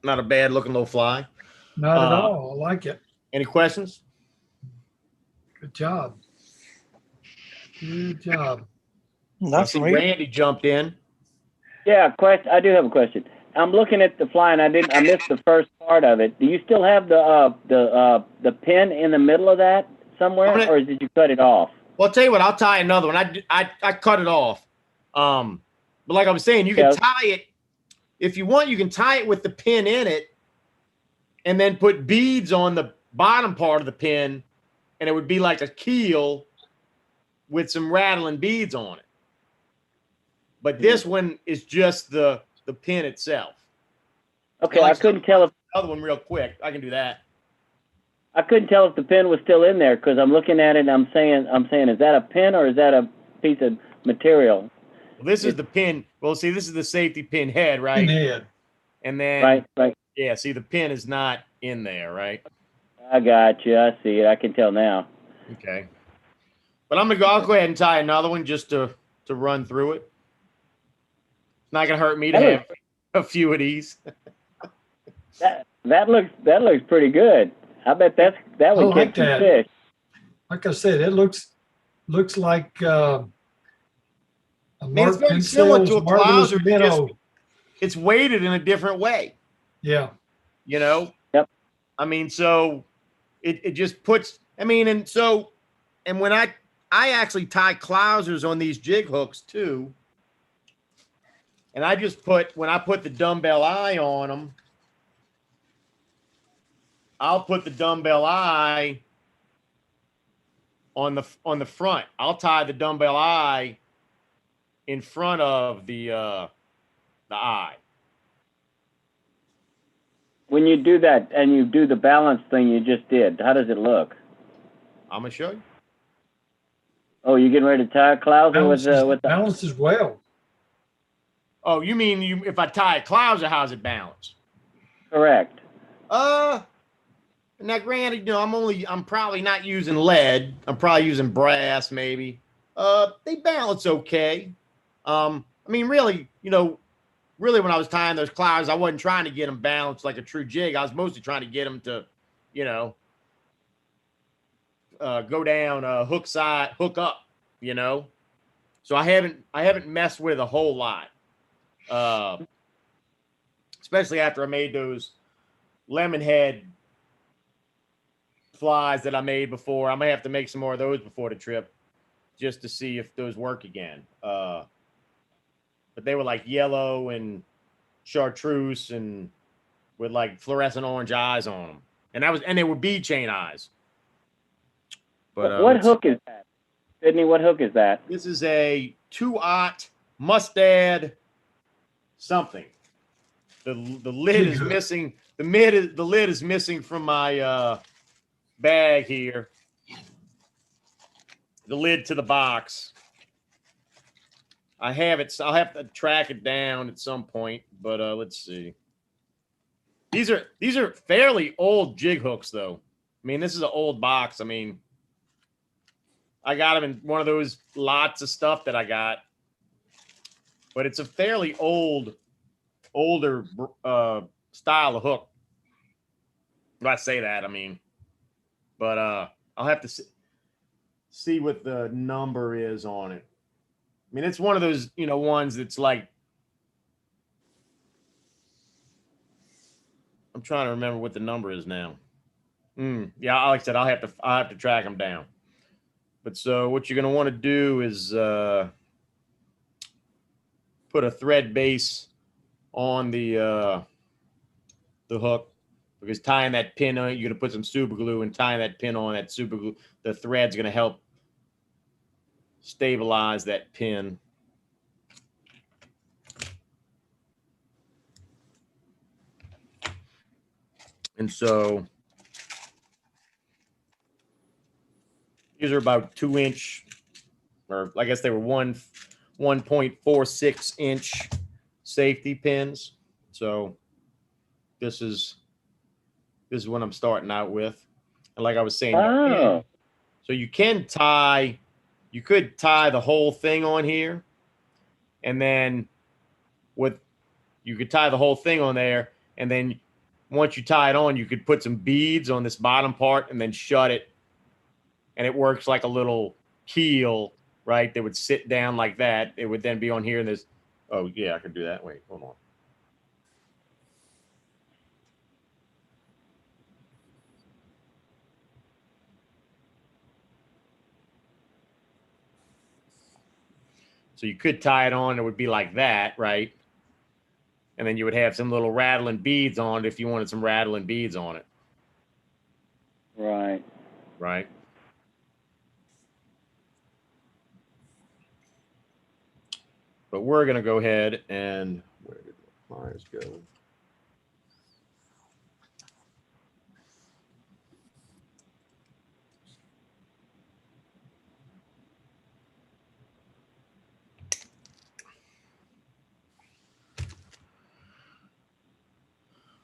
Not a bad looking little fly. Not at all. I like it. Any questions? Good job. Good job. I Not for see me. Randy jumped in. Yeah, question. I do have a question. I'm looking at the fly, and I missed the first part of it. Do you still have the pin in the middle of that somewhere, or did you cut it off? Well, I'll tell you what. I'll tie another one. I cut it off. But like I was saying, you can tie it if you want. You can tie it with the pin in it, and then put beads on the bottom part of the pin, and it would be like a keel with some rattling beads on it. But this one is just the pin itself. Okay, I couldn't tell if other one real quick. I can do that. I couldn't tell if the pin was still in there because I'm looking at it and I'm saying, is that a pin or is that a piece of material? Well, this is the pin. Well, see, this is the safety pin head, right? Pin head. And then right. Yeah, see, the pin is not in there, right? I got you. I see it. I can tell now. Okay. But I'll go ahead and tie another one just to run through it. It's not gonna hurt me to have a few of these. that looks pretty good. I bet that would catch some fish. Like I said, it looks like a it's very similar to a clouser. It's weighted in a different way. Yeah. You know? Yep. I mean, so it just puts, I mean, and when I actually tie clousers on these jig hooks too. And I just when I put the dumbbell eye on them, I'll put the dumbbell eye on the front. I'll tie the dumbbell eye in front of the eye. When you do that and you do the balance thing you just did, how does it look? I'm gonna show you. Oh, you're getting ready to tie a clouser with the balance as well. Oh, you mean if I tie a clouser, how's it balance? Correct. Now granted, I'm probably not using lead. I'm probably using brass, maybe. They balance okay. I mean, really, really when I was tying those clousers, I wasn't trying to get them balanced like a true jig. I was mostly trying to get them to, go down, hook up, So I haven't messed with a whole lot. Especially after I made those lemon head flies that I made before. I may have to make some more of those before the trip just to see if those work again. But they were like yellow and chartreuse and with like fluorescent orange eyes on them. And they were bead chain eyes. But what hook is that? Sydney, what hook is that? This is a 2-aught mustad something. The lid is missing. The lid is missing from my bag here. The lid to the box. I have it. So I'll have to track it down at some point. But let's see. These are fairly old jig hooks, though. I mean, this is an old box. I mean, I got them in one of those lots of stuff that I got. But it's a fairly older style of hook. If I say that, I mean, but I'll have to see what the number is on it. I mean, it's one of those, ones that's like, I'm trying to remember what the number is now. Yeah, like I said, I'll have to track them down. But so what you're going to want to do is put a thread base on the hook, because tying that pin on, you're going to put some super glue, and tying that pin on that super glue, the thread's going to help stabilize that pin. And so these are about 2-inch, or I guess they were 1.46 inch safety pins. So this is what I'm starting out with. And like I was saying, so you could tie the whole thing on here, and then you could tie the whole thing on there, and then once you tie it on, you could put some beads on this bottom part and then shut it. And it works like a little keel, right? That would sit down like that. It would then be on here. And there's, oh, yeah, I could do that. Wait, hold on. So you could tie it on. It would be like that, right? And then you would have some little rattling beads on it if you wanted some rattling beads on it. Right. Right. But we're going to go ahead and, where did the pliers go?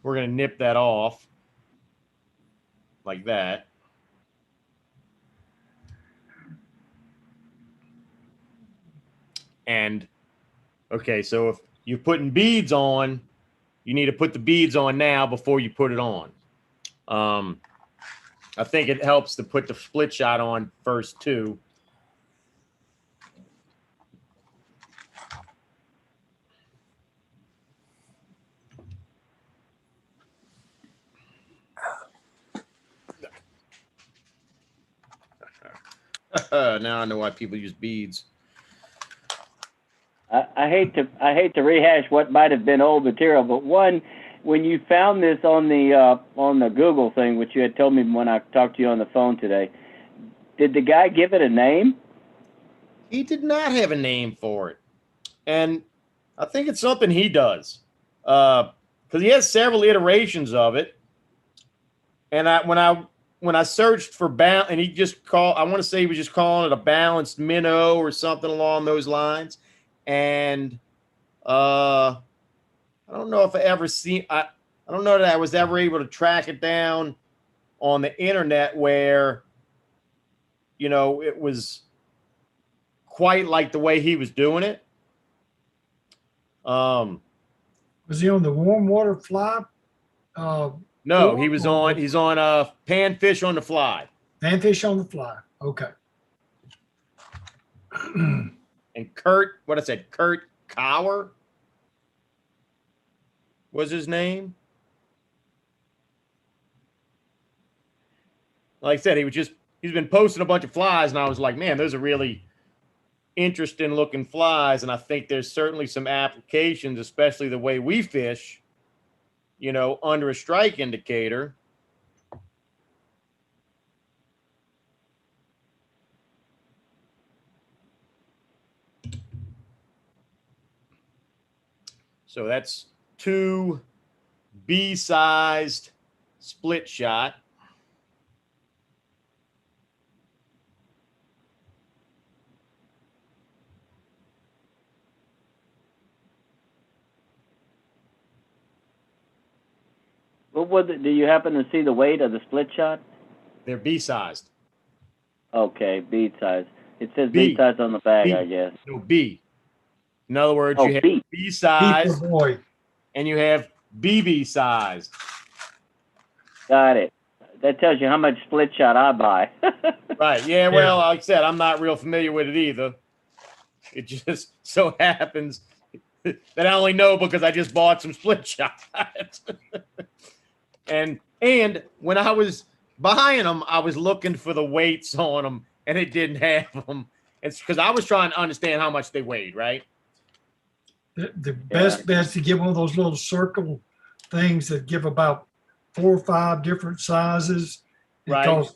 We're going to nip that off like that. And, okay, so if you're putting beads on, you need to put the beads on now before you put it on. I think it helps to put the split shot on first, too. Now I know why people use beads. I hate to rehash what might have been old material, but one, when you found this on the Google thing, which you had told me when I talked to you on the phone today, did the guy give it a name? He did not have a name for it, and I think it's something he does, because he has several iterations of it. And when I searched for and he just called, I want to say he was just calling it a balanced minnow or something along those lines. And I don't know if I ever seen, I don't know that I was ever able to track it down on the internet where, you know, it was quite like the way he was doing it. Was he on the warm water fly? No, he's on panfish on the fly. Panfish on the fly. Okay. And Kurt Cower was his name. Like I said, he's been posting a bunch of flies, and I was like, man, those are really interesting looking flies. And I think there's certainly some applications, especially the way we fish, you know, under a strike indicator. So that's 2 B-sized split shot. What was it? Do you happen to see the weight of the split shot? They're B-sized. Okay, bead size. It says bead size on the bag, I guess. No, B. In other words, you have B size and you have BB size. Got it. That tells you how much split shot I buy. Right. Yeah, well, like I said, I'm not real familiar with it either. It just so happens that I only know because I just bought some split shots. and when I was buying them, I was looking for the weights on them, and it didn't have them. It's because I was trying to understand how much they weighed, right? The best bet is to get one of those little circle things that give about 4 or 5 different sizes. Because, right.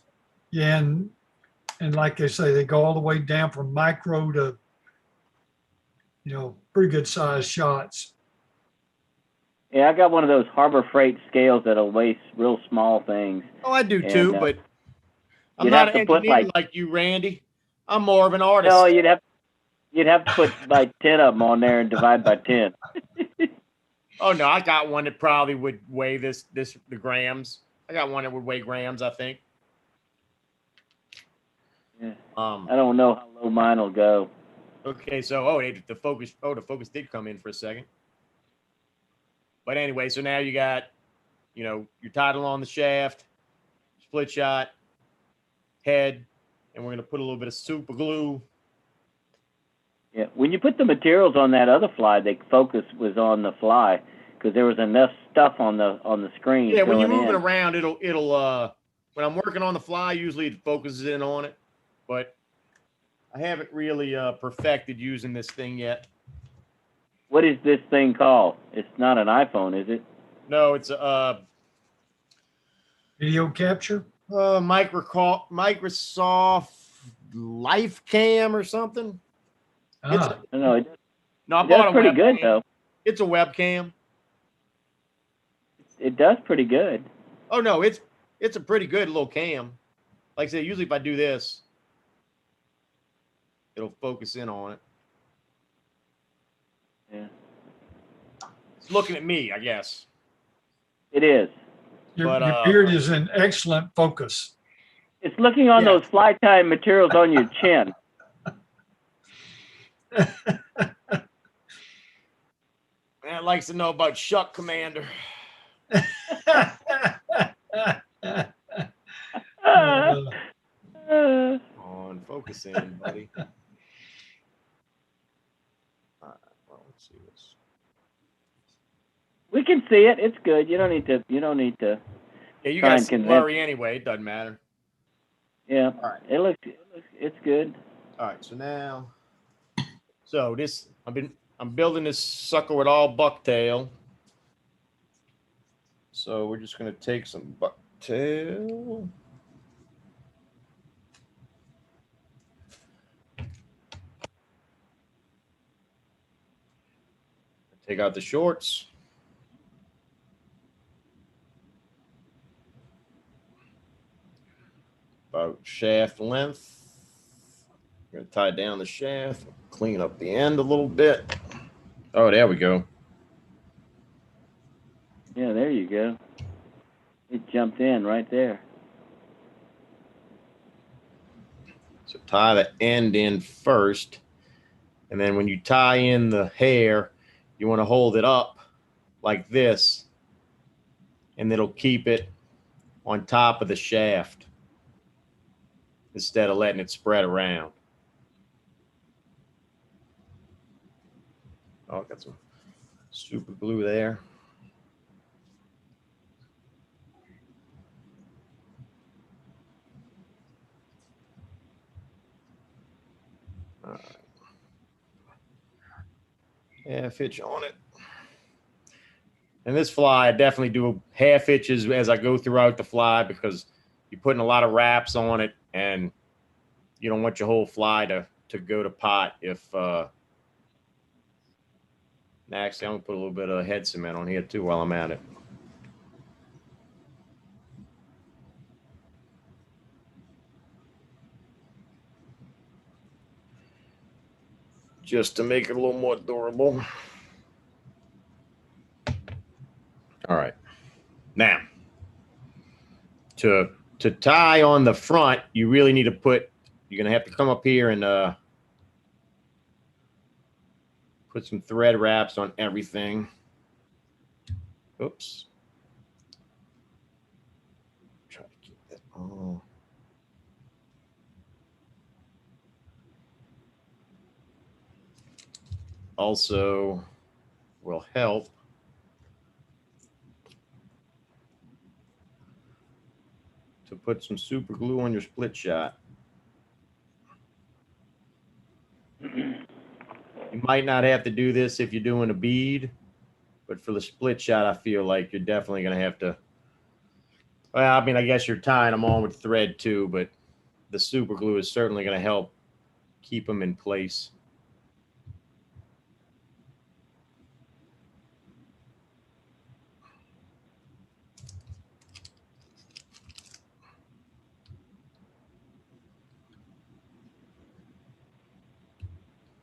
Yeah, and like they say, they go all the way down from micro to, you know, pretty good size shots. Yeah, I got one of those Harbor Freight scales that'll weigh real small things. Oh, I do too, but I'm not an engineer like you, Randy. I'm more of an artist. No, you'd have to put like 10 of them on there and divide by 10. Oh no, I got one that probably would weigh the grams. I got one that would weigh grams, I think. Yeah. I don't know how low mine will go. Okay, so the focus did come in for a second. But anyway, so now you got you know, you're tied along the shaft, split shot, head, and we're going to put a little bit of super glue. Yeah, when you put the materials on that other fly, the focus was on the fly because there was enough stuff on the screen. Yeah, when you're moving around, it'll when I'm working on the fly, usually it focuses in on it, but I haven't really perfected using this thing yet. What is this thing called? It's not an iPhone, is it? No, it's a Video capture? Microsoft Life Cam or something. Ah. No, I bought a pretty good though. It's a webcam. It does pretty good. Oh no, it's a pretty good little cam. Like I said, usually if I do this, it'll focus in on it. Yeah. It's looking at me, I guess. It is. Your beard is in excellent focus. It's looking on those fly tying materials on your chin. Man likes to know about Shuck Commander. On, focus in, buddy. All right, well, let's see this. We can see it. It's good. You don't need to. Yeah, you guys can blurry anyway. It doesn't matter. Yeah. All right. It looks. It's good. All right. So now, I'm building this sucker with all bucktail. So we're just gonna take some bucktail. Take out the shorts. About shaft length. I'm gonna tie down the shaft, clean up the end a little bit. Oh, there we go. Yeah, there you go. It jumped in right there. So tie the end in first, and then when you tie in the hair, you want to hold it up like this, and it'll keep it on top of the shaft instead of letting it spread around. Oh, I got some super glue there. All right. Half hitch on it. And this fly, I definitely do half hitches as I go throughout the fly because you're putting a lot of wraps on it and you don't want your whole fly to go to pot if actually I'm gonna put a little bit of head cement on here too while I'm at it. Just to make it a little more durable. All right. Now, to tie on the front, you really need to you're gonna have to come up here and put some thread wraps on everything. Oops. Try to keep that all. Also will help to put some super glue on your split shot. You might not have to do this if you're doing a bead, but for the split shot, I feel like you're definitely going to have to. Well, I mean, I guess you're tying them on with thread too, but the super glue is certainly going to help keep them in place.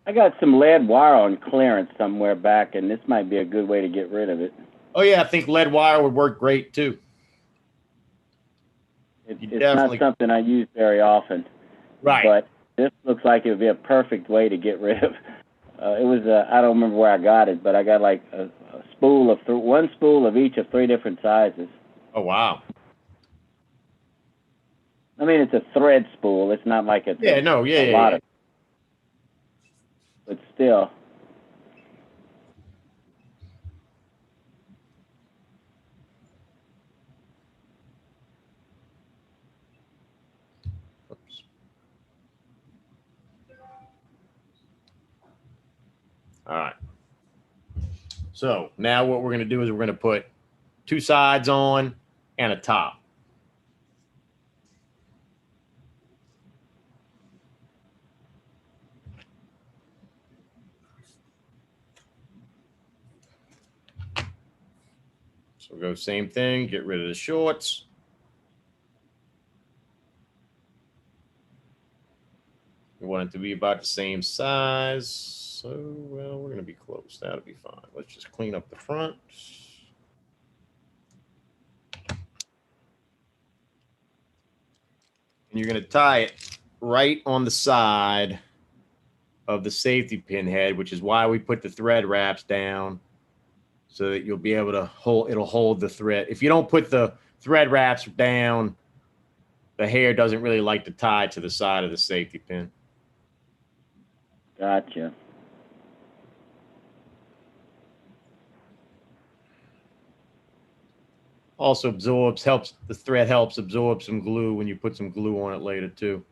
I got some lead wire on clearance somewhere back, and this might be a good way to get rid of it. Oh yeah, I think lead wire would work great too. It's not something I use very often. Right. But this looks like it would be a perfect way to get rid of. It was I don't remember where I got it, but I got like a spool of each of 3 different sizes. Oh, wow. I mean, it's a thread spool. It's not like it's Yeah, no, yeah. But still. Oops. All right. So now what we're going to do is we're going to put 2 sides on and a top. So we'll go same thing, get rid of the shorts. We want it to be about the same size. So, well, we're going to be close. That'll be fine. Let's just clean up the front. And you're going to tie it right on the side of the safety pin head, which is why we put the thread wraps down, so that you'll be able to it'll hold the thread. If you don't put the thread wraps down, the hair doesn't really like to tie to the side of the safety pin. Gotcha. Also the thread helps absorb some glue when you put some glue on it later too.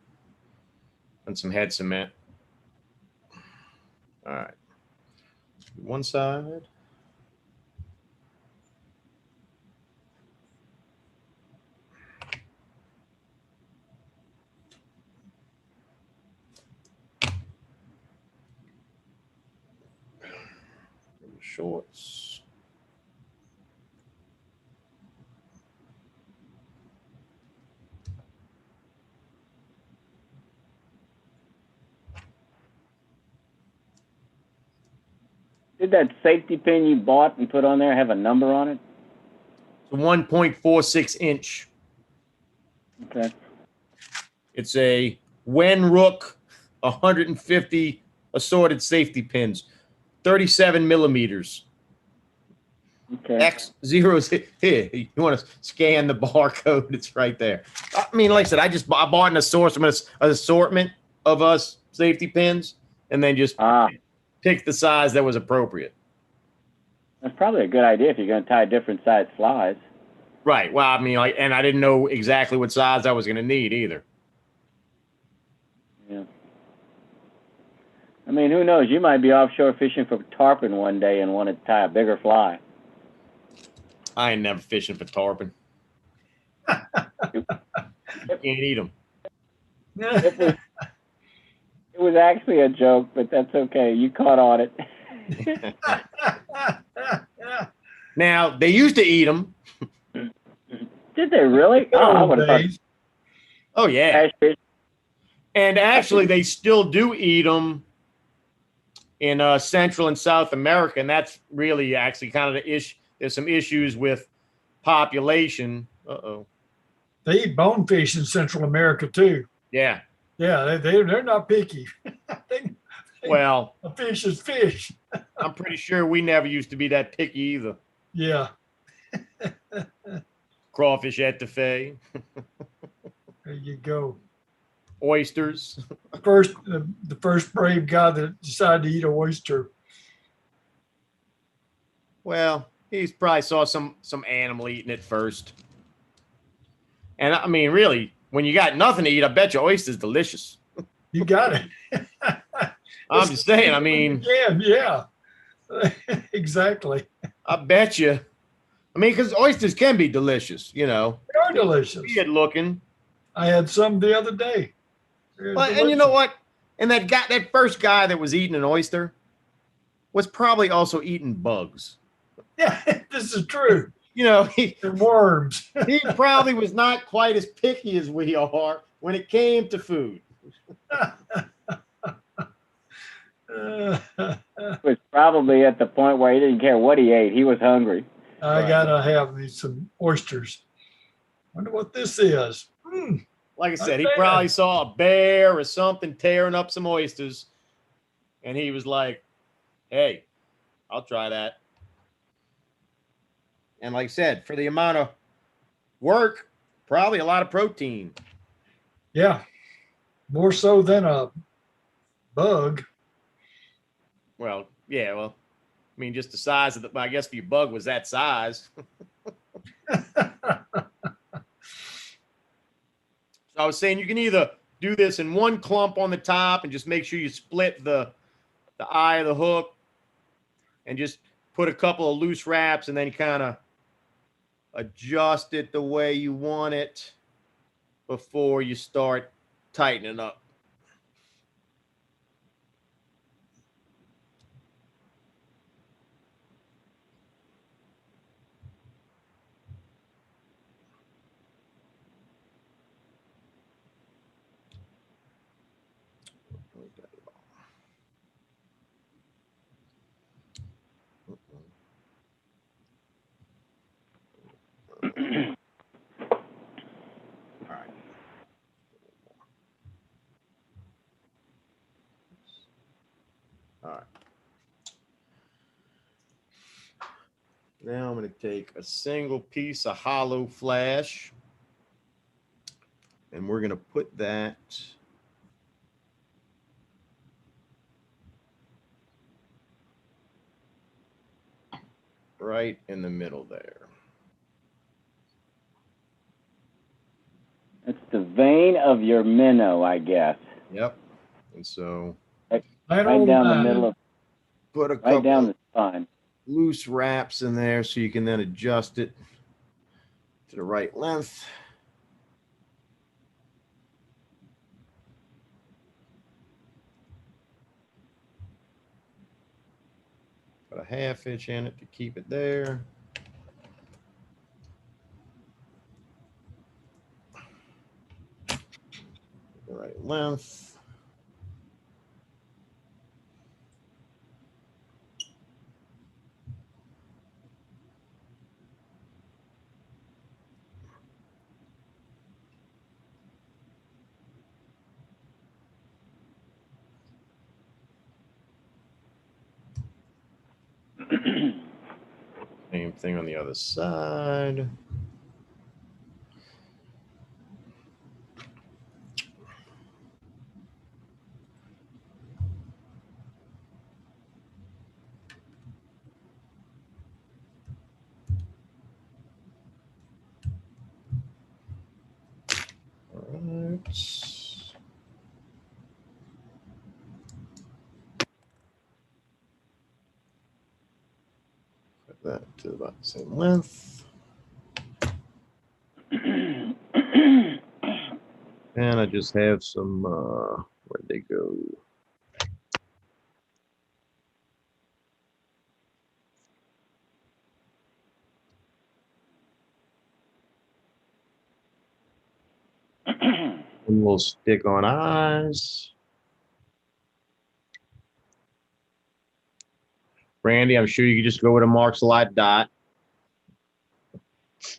And some head cement. All right. One side. Shorts. Did that safety pin you bought and put on there have a number on it? It's a 1.46 inch. Okay. It's a Wenrook 150 assorted safety pins, 37 millimeters. Okay. X0. Here, you want to scan the barcode? It's right there. I mean, like I said, I bought an assortment of us safety pins, and then just picked the size that was appropriate. That's probably a good idea if you're going to tie different size flies. Right. Well, I mean, and I didn't know exactly what size I was going to need either. Yeah. I mean, who knows? You might be offshore fishing for tarpon one day and want to tie a bigger fly. I ain't never fishing for tarpon. You can't eat them. It was actually a joke, but that's okay. You caught on it. Now, they used to eat them. Did they really? Oh, I would have thought. Oh, yeah. And actually, they still do eat them in Central and South America, and that's really actually kind of the issue. There's some issues with population. Uh-oh. They eat bonefish in Central America too. Yeah. Yeah, they're not picky. Well, a fish is fish. I'm pretty sure we never used to be that picky either. Yeah. Crawfish etouffee. There you go. Oysters. The first brave guy that decided to eat an oyster. Well, he probably saw some animal eating it first. And I mean, really, when you got nothing to eat, I bet your oyster's delicious. You got it. I'm just saying, I mean. Yeah. Exactly. I bet you. I mean, because oysters can be delicious, you know. They are delicious. Weird looking. I had some the other day. Well, and you know what? And that first guy that was eating an oyster was probably also eating bugs. Yeah, this is true. You know, worms. He probably was not quite as picky as we are when it came to food. Was probably at the point where he didn't care what he ate. He was hungry. I gotta have some oysters. Wonder what this is. Like I said, he probably saw a bear or something tearing up some oysters, and he was like, "Hey, I'll try that." And like I said, for the amount of work, probably a lot of protein. Yeah, more so than a bug. Well, yeah, well, I mean, just the size of the, I guess if your bug was that size. So I was saying you can either do this in one clump on the top and just make sure you split the eye of the hook and just put a couple of loose wraps and then kind of adjust it the way you want it before you start tightening up. All right. Now I'm going to take a single piece of hollow flash and we're going to put that right in the middle there. It's the vein of your minnow, I guess. Yep. And so right down the middle of, put a right couple down the spine. Loose wraps in there so you can then adjust it to the right length. Put a 1/2 inch in it to keep it there. The right length. Same thing on the other side. All right. Put that to about the same length. And I just have some, where'd they go? And we'll stick on eyes. Randy, I'm sure you can just go with a Marks Light dot.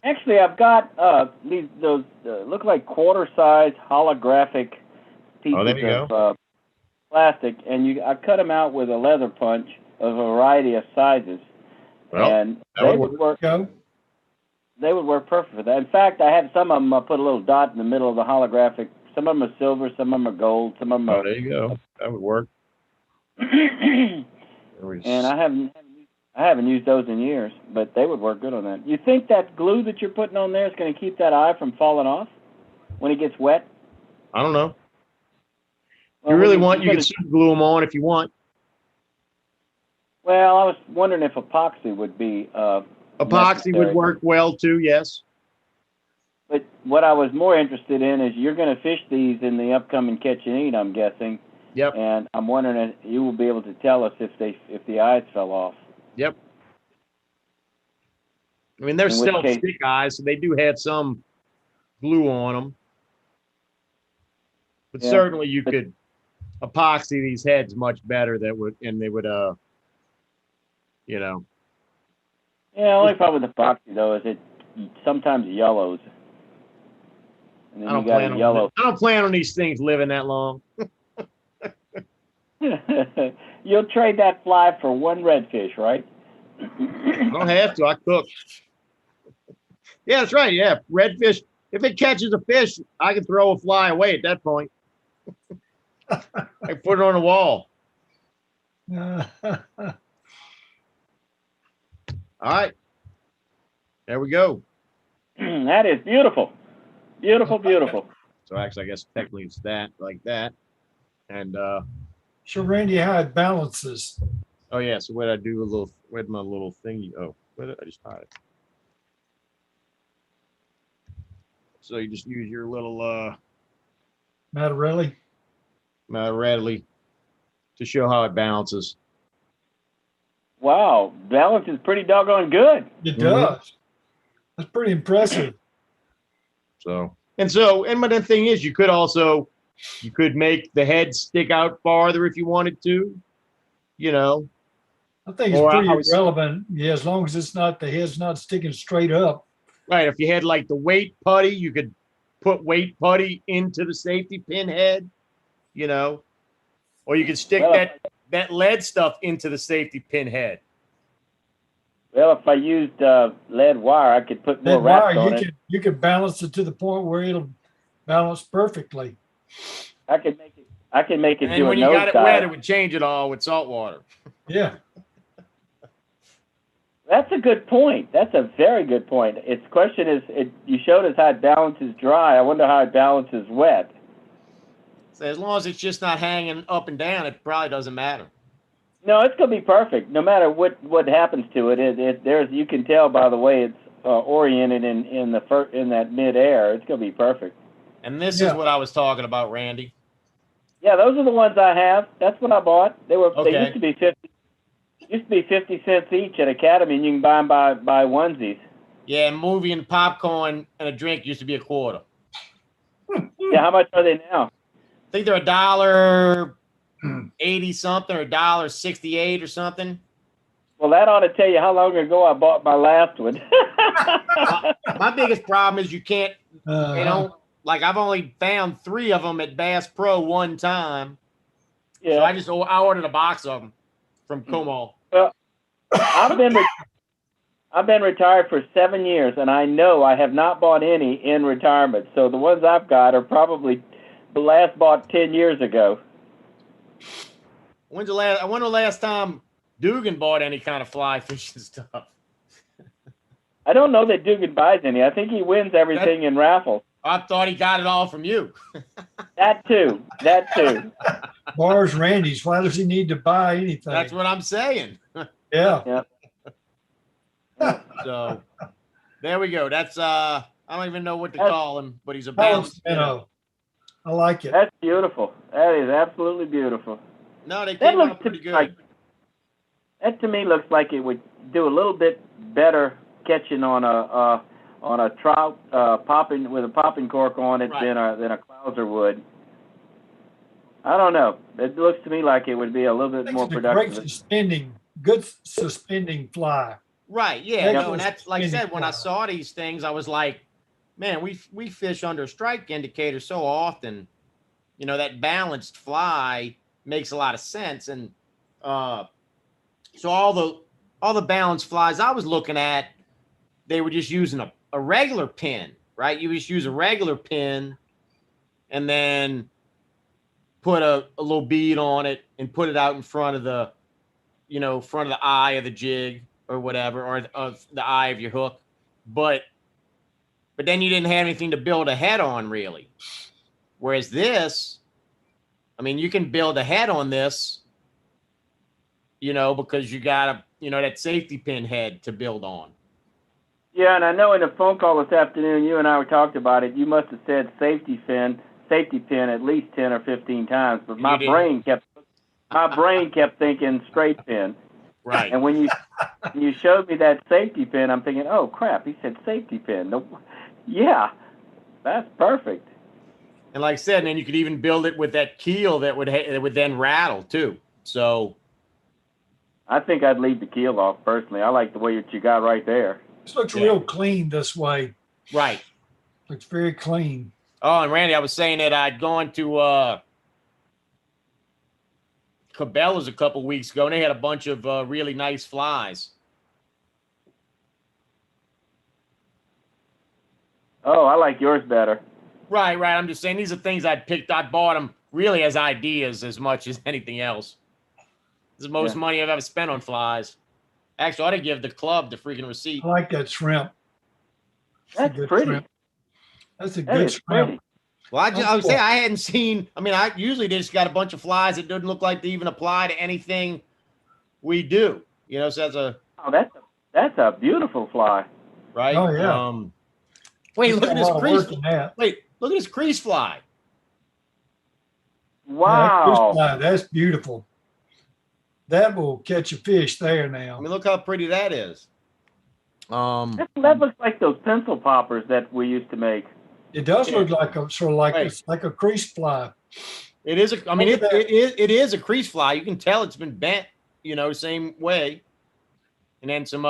Actually, I've got those look like quarter-size holographic pieces of plastic, and I cut them out with a leather punch of a variety of sizes, and they would work. They would work perfect for that. In fact, I have some of them. I put a little dot in the middle of the holographic. Some of them are silver, some of them are gold, some of them are. There you go. That would work. And I haven't used those in years, but they would work good on that. You think that glue that you're putting on there is going to keep that eye from falling off when it gets wet? I don't know. Well, you really want, you can glue them on if you want. Well, I was wondering if epoxy would be epoxy would work well too, yes. But what I was more interested in is you're going to fish these in the upcoming catch and eat, I'm guessing. Yep. And I'm wondering if you will be able to tell us if the eyes fell off. Yep. I mean, they're still stick eyes, so they do have some glue on them. But certainly you could epoxy these heads much better. That would, and they would, you know. Yeah, only problem with epoxy though is it sometimes yellows. And then I don't plan on these things living that long. You'll trade that fly for one redfish, right? I don't have to. I cook. Yeah, that's right. Yeah, redfish. If it catches a fish, I can throw a fly away at that point. I put it on the wall. All right. There we go. That is beautiful. Beautiful, beautiful. So actually, I guess technically it's that, like that. And So Randy, how it balances. oh yeah, so what I do a little, where'd my little thingy? Oh, where did I just hide it? So you just use your little Mattarelli. readily to show how it balances. Wow, balance is pretty doggone good. It does. That's pretty impressive. So but the thing is, you could make the head stick out farther if you wanted to, you know. I think it's pretty relevant. Yeah, as long as it's not, the head's not sticking straight up. Right. If you had like the weight putty, you could put weight putty into the safety pin head, you know, or you could stick that lead stuff into the safety pin head. Well, if I used lead wire, I could put more Lead wire, wraps on it. You could balance it to the point where it'll balance perfectly. I can make it. I can make it And do a when you nose got it dive. wet, it would change it all with salt water. Yeah. That's a good point. That's a very good point. Its question is, you showed us how it balances dry. I wonder how it balances wet. So as long as it's just not hanging up and down, it probably doesn't matter. No, it's gonna be perfect. No matter what happens to it, there's, you can tell by the way it's oriented in that midair. It's gonna be perfect. And this is what I was talking about, Randy. Yeah, those are the ones I have. That's what I bought. They used to be 50 cents each at Academy, and you can buy them by onesies. Yeah, movie and popcorn and a drink used to be $0.25. Yeah, how much are they now? I think they're $1.80 something or $1.68 or something. Well, that ought to tell you how long ago I bought my last one. my biggest problem is you can't, like I've only found 3 of them at Bass Pro one time. Yeah. So I ordered a box of them from Como. Well, I've been retired for 7 years, and I know I have not bought any in retirement. So the ones I've got are probably the last bought 10 years ago. I wonder the last time Dugan bought any kind of fly fishing stuff. I don't know that Dugan buys any. I think he wins everything in raffles. I thought he got it all from you. That too. Bars Randy's. Why does he need to buy anything? That's what I'm saying. Yeah. So there we go. That's I don't even know what to call him, but he's a balanced minnow. I like it. That's beautiful. That is absolutely beautiful. No, they came out pretty good. That to me looks like it would do a little bit better catching on a trout popping with a popping cork on it than a clouser would. I don't know. It looks to me like it would be a little bit more productive. Good suspending fly. Right. Yeah. No, and that's like I said, when I saw these things, I was like, man, we fish under a strike indicator so often. You know, that balanced fly makes a lot of sense. And so all the balanced flies I was looking at, they were just using a regular pin, right? You just use a regular pin and then put a little bead on it and put it out in front of the, front of the eye of the jig or whatever, or of the eye of your hook. But then you didn't have anything to build a head on really. Whereas this, I mean, you can build a head on this, because you got that safety pin head to build on. Yeah, and I know in the phone call this afternoon, you and I talked about it. You must have said safety pin at least 10 or 15 times, but my brain kept thinking straight pin. Right. And when you showed me that safety pin, I'm thinking, oh crap, he said safety pin. No, yeah, that's perfect. And like I said, and then you could even build it with that keel that would then rattle too. So I think I'd leave the keel off personally. I like the way that you got right there. This looks real clean this way. Right. Looks very clean. Oh, and Randy, I was saying that I'd gone to Cabela's a couple weeks ago, and they had a bunch of really nice flies. Oh, I like yours better. Right. I'm just saying these are things I bought them really as ideas as much as anything else. This is the most money I've ever spent on flies. Actually, I ought to give the club the freaking receipt. I like that shrimp. That's pretty. Shrimp. That's a good shrimp. Pretty. Well, I would say I hadn't seen. I mean, I usually just got a bunch of flies that doesn't look like they even apply to anything we do. You know, so that's a beautiful fly. Right. Oh yeah. Wait, look at this crease. Wait, look at this crease fly. Wow. Yeah, that's beautiful. That will catch a fish there now. I mean, look how pretty that is. That looks like those pencil poppers that we used to make. It does look like a sort of like it's like a crease fly. It is. I mean, it is a crease fly. You can tell it's been bent. You know, same way. And then some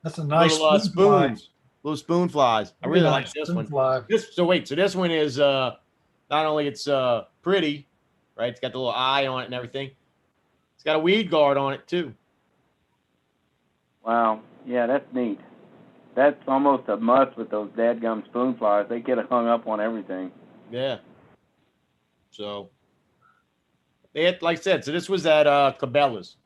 that's a nice little spoons, fly. Little spoon flies. I really like this one. So this one is not only it's pretty, right? It's got the little eye on it and everything. It's got a weed guard on it too. Wow. Yeah, that's neat. That's almost a must with those dadgum spoon flies. They get hung up on everything. Yeah. So, like I said, so this was at Cabela's.